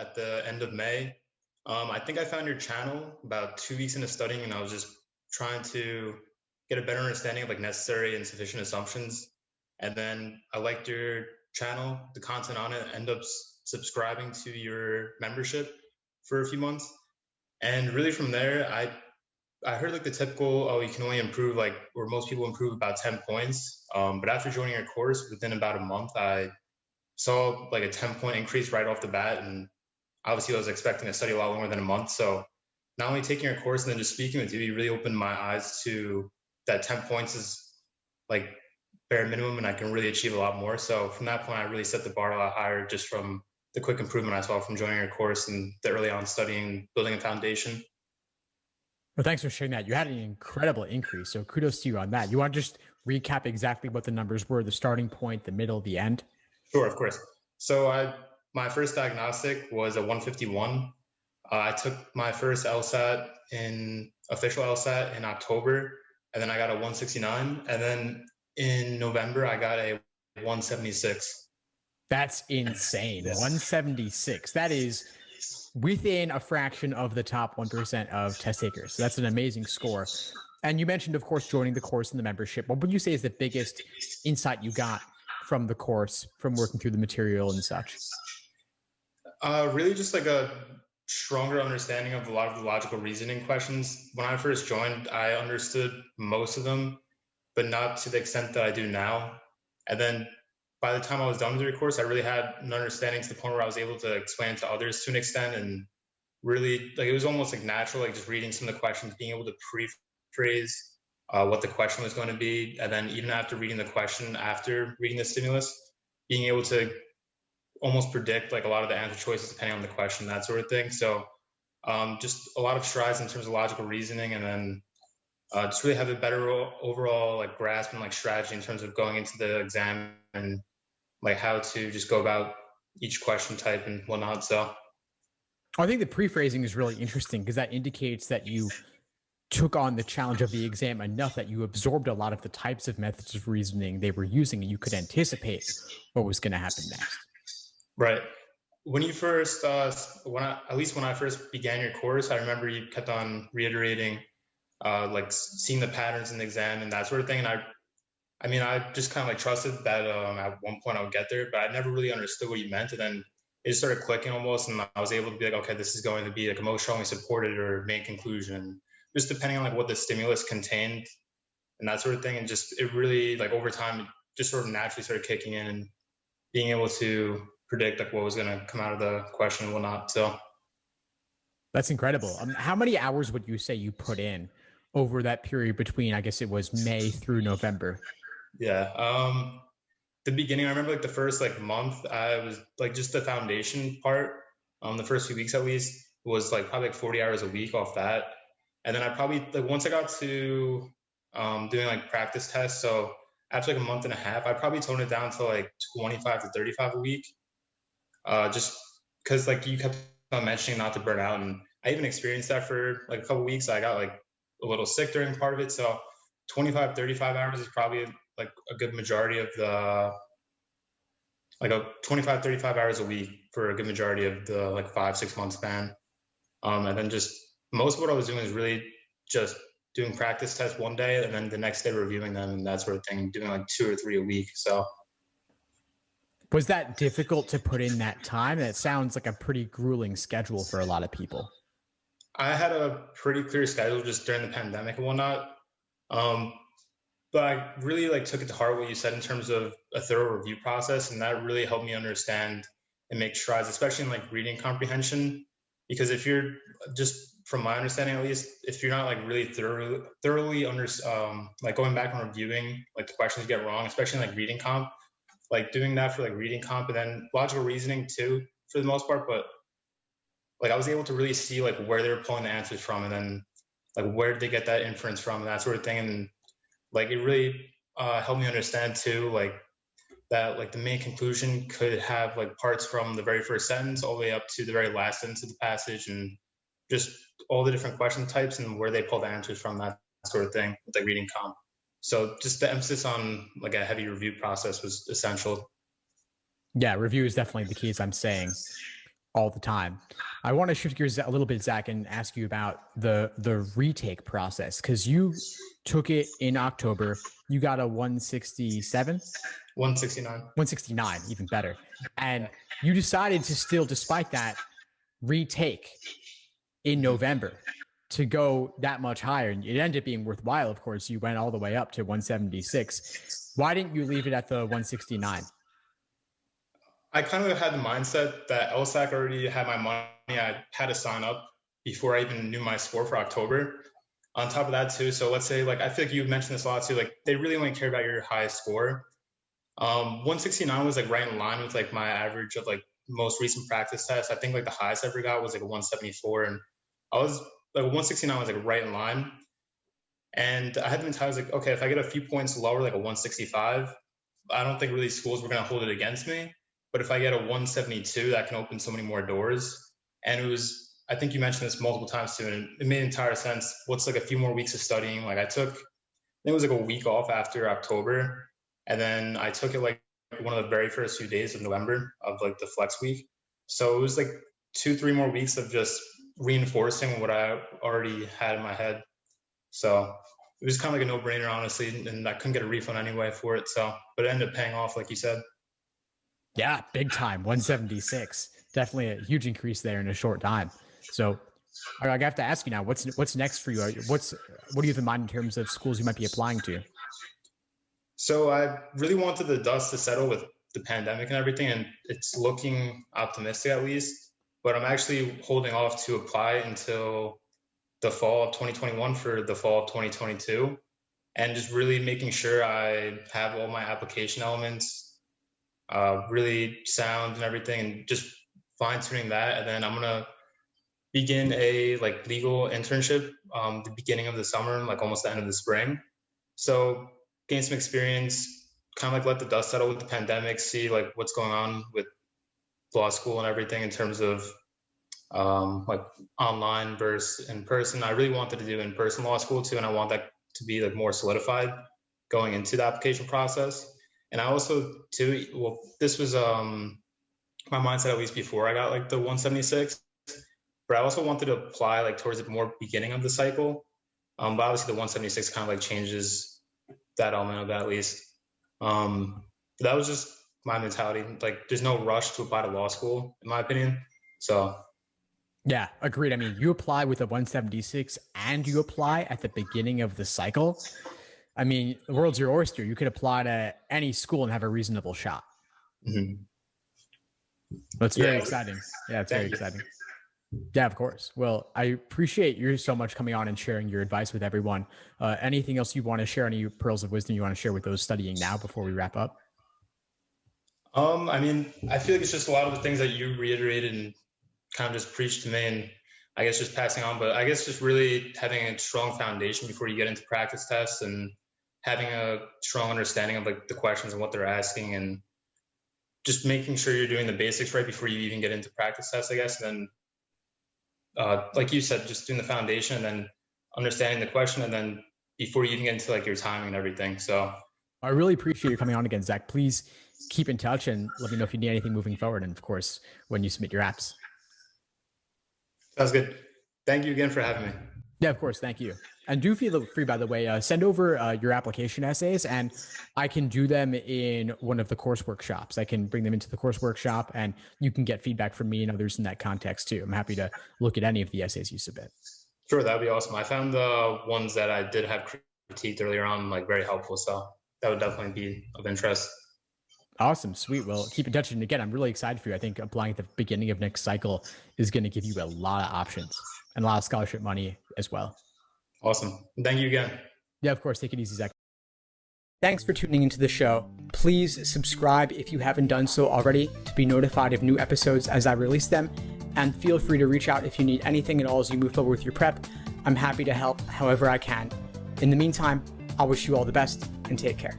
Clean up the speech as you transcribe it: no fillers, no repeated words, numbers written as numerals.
at the end of May. I think I found your channel about 2 weeks into studying, and I was just trying to get a better understanding of like necessary and sufficient assumptions. And then I liked your channel, the content on it, end up subscribing to your membership for a few months. And really from there, I heard like the typical, oh, you can only improve like, or most people improve about 10 points. But after joining your course, within about a month, I saw like a 10-point increase right off the bat. And obviously I was expecting to study a lot longer than a month. So not only taking your course and then just speaking with you, you really opened my eyes to that 10 points is like bare minimum and I can really achieve a lot more. So from that point, I really set the bar a lot higher just from the quick improvement I saw from joining your course and the early on studying, building a foundation. Well, thanks for sharing that. You had an incredible increase. So kudos to you on that. You want to just recap exactly what the numbers were, the starting point, the middle, the end? Sure, of course. So my first diagnostic was a 151. I took my first official LSAT in October, and then I got a 169. And then in November, I got a 176. That's insane. Yes. 176. That is within a fraction of the top 1% of test takers. So that's an amazing score. And you mentioned, of course, joining the course and the membership. What would you say is the biggest insight you got from the course, from working through the material and such? Really just like a stronger understanding of a lot of the logical reasoning questions. When I first joined, I understood most of them, but not to the extent that I do now. And then by the time I was done with your course, I really had an understanding to the point where I was able to explain it to others to an extent. And really, like, it was almost like natural, like just reading some of the questions, being able to pre-phrase what the question was going to be. And then even after reading the question, after reading the stimulus, being able to almost predict like a lot of the answer choices depending on the question, that sort of thing. So just a lot of strides in terms of logical reasoning, and then just really have a better overall like grasp and like strategy in terms of going into the exam and like how to just go about each question type and whatnot. So I think the pre-phrasing is really interesting because that indicates that you took on the challenge of the exam enough that you absorbed a lot of the types of methods of reasoning they were using, and you could anticipate what was going to happen next. Right. When you first, at least when I first began your course, I remember you kept on reiterating, like seeing the patterns in the exam and that sort of thing. And I mean, I just kind of like trusted that at one point I would get there, but I never really understood what you meant. And then it just started clicking almost, and I was able to be like, okay, this is going to be like emotionally supported or main conclusion, just depending on like what the stimulus contained and that sort of thing. And just it really like over time, it just sort of naturally started kicking in and being able to predict like what was going to come out of the question and whatnot. So that's incredible. How many hours would you say you put in over that period between, I guess it was May through November? Yeah. The beginning, I remember like the first like month, I was like just the foundation part. The first few weeks at least was like probably like 40 hours a week off that. And then I probably like once I got to doing like practice tests. So after like a month and a half, I probably toned it down to like 25 to 35 a week. Just because like you kept on mentioning not to burn out, and I even experienced that for like a couple of weeks. I got like a little sick during part of it. So 25, 35 hours is probably like a good majority of the, like a 25, 35 hours a week for a good majority of the like 5-6 month span. And then just most of what I was doing is really just doing practice tests one day and then the next day reviewing them and that sort of thing, doing like 2 or 3 a week. So was that difficult to put in that time? That sounds like a pretty grueling schedule for a lot of people. I had a pretty clear schedule just during the pandemic and whatnot. But I really like took it to heart what you said in terms of a thorough review process. And that really helped me understand and make strides, especially in like reading comprehension. Because if you're just, from my understanding at least, if you're not like really thoroughly like going back and reviewing like the questions you get wrong, especially in like reading comp, like doing that for like reading comp and then logical reasoning too, for the most part. But like I was able to really see like where they were pulling the answers from, and then like where did they get that inference from and that sort of thing. And like it really helped me understand too, like that like the main conclusion could have like parts from the very first sentence all the way up to the very last sentence of the passage, and just all the different question types and where they pull the answers from, that sort of thing with like reading comp. So just the emphasis on like a heavy review process was essential. Yeah, review is definitely the key, as I'm saying. all the time. I want to shift gears a little bit, Zach, and ask you about the retake process, because you took it in October. You got a 167? 169. 169, even better. And you decided to still, despite that, retake in November to go that much higher. And it ended up being worthwhile, of course. You went all the way up to 176. Why didn't you leave it at the 169? I kind of had the mindset that LSAC already had my money. I had to sign up before I even knew my score for October. On top of that too, so let's say, like, I feel like you mentioned this a lot too, like they really only care about your highest score. 169 was like right in line with like my average of like most recent practice tests. I think like the highest I ever got was like a 174, and I was like 169 was like right in line. And I had the mentality, I was like, okay, if I get a few points lower, like a 165, I don't think really schools were going to hold it against me. But if I get a 172, that can open so many more doors. And it was, I think you mentioned this multiple times too, and it made entire sense. What's like a few more weeks of studying? Like I think it was like a week off after October. And then I took it like one of the very first few days of November of like the flex week. So it was like 2-3 more weeks of just reinforcing what I already had in my head. So it was kind of like a no-brainer, honestly, and I couldn't get a refund anyway for it. So, but it ended up paying off, like you said. Yeah, big time. 176. Definitely a huge increase there in a short time. So I have to ask you now, what's next for you? What do you have in mind in terms of schools you might be applying to? So I really wanted the dust to settle with the pandemic and everything, and it's looking optimistic at least. But I'm actually holding off to apply until the fall of 2021 for the fall of 2022, and just really making sure I have all my application elements really sound and everything, and just fine tuning that. And then I'm gonna begin a like legal internship the beginning of the summer, like almost the end of the spring. So gain some experience, kind of like let the dust settle with the pandemic, see like what's going on with law school and everything in terms of like online versus in person. I really wanted to do in-person law school too, and I want that to be like more solidified going into the application process. And I also too, well, this was my mindset at least before I got like the 176, but I also wanted to apply like towards the more beginning of the cycle. But obviously the 176 kind of like changes that element of that at least. That was just my mentality. Like there's no rush to apply to law school, in my opinion. So yeah, agreed. I mean, you apply with a 176 and you apply at the beginning of the cycle. I mean, the world's your oyster. You could apply to any school and have a reasonable shot. Mm-hmm. That's very exciting. Yeah, it's very exciting. Yeah, of course. Well, I appreciate you so much coming on and sharing your advice with everyone. Anything else you want to share? Any pearls of wisdom you want to share with those studying now before we wrap up? I mean, I feel like it's just a lot of the things that you reiterated and kind of just preached to me, and I guess just passing on. But I guess just really having a strong foundation before you get into practice tests, and having a strong understanding of like the questions and what they're asking, and just making sure you're doing the basics right before you even get into practice tests, I guess. And then, like you said, just doing the foundation and then understanding the question, and then before you even get into like your timing and everything. So I really appreciate you coming on again, Zach. Please keep in touch and let me know if you need anything moving forward. And of course, when you submit your apps. Sounds good. Thank you again for having me. Yeah, of course. Thank you. And do feel free, by the way, send over your application essays, and I can do them in one of the course workshops. I can bring them into the course workshop, and you can get feedback from me and others in that context too. I'm happy to look at any of the essays you submit. Sure, that'd be awesome. I found the ones that I did have critiqued earlier on like very helpful, so that would definitely be of interest. Awesome. Sweet. Well, keep in touch. And again, I'm really excited for you. I think applying at the beginning of next cycle is going to give you a lot of options and a lot of scholarship money as well. Awesome. Thank you again. Yeah, of course. Take it easy, Zach. Thanks for tuning into the show. Please subscribe if you haven't done so already to be notified of new episodes as I release them. And feel free to reach out if you need anything at all as you move forward with your prep. I'm happy to help however I can. In the meantime, I'll wish you all the best and take care.